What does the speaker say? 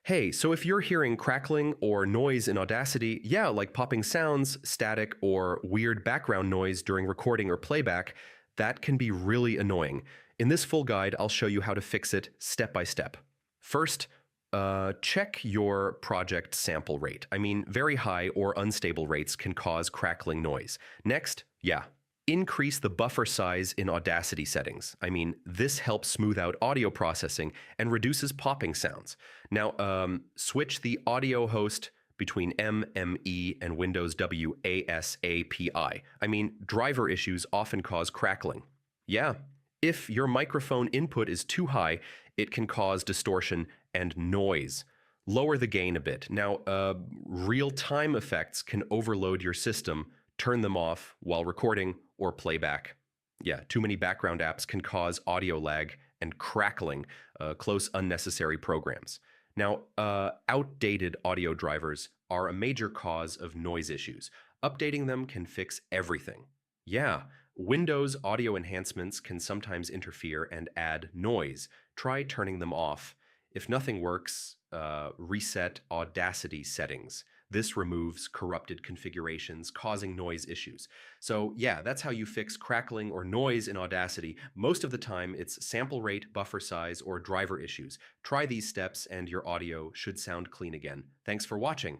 Hey, so if you're hearing crackling or noise in Audacity, yeah, like popping sounds, static, or weird background noise during recording or playback, that can be really annoying. In this full guide, I'll show you how to fix it step by step. First, check your project sample rate. I mean, very high or unstable rates can cause crackling noise. Next, yeah, increase the buffer size in Audacity settings. I mean, this helps smooth out audio processing and reduces popping sounds. Now, switch the audio host between M, ME, and Windows W ASAPI. I mean, driver issues often cause crackling. Yeah, if your microphone input is too high, it can cause distortion and noise. Lower the gain a bit. Now, real-time effects can overload your system. Turn them off while recording or playback. Yeah, too many background apps can cause audio lag and crackling, close unnecessary programs. Now, outdated audio drivers are a major cause of noise issues. Updating them can fix everything. Yeah, Windows audio enhancements can sometimes interfere and add noise. Try turning them off. If nothing works, reset Audacity settings. This removes corrupted configurations causing noise issues. So yeah, that's how you fix crackling or noise in Audacity. Most of the time, it's sample rate, buffer size, or driver issues. Try these steps and your audio should sound clean again. Thanks for watching.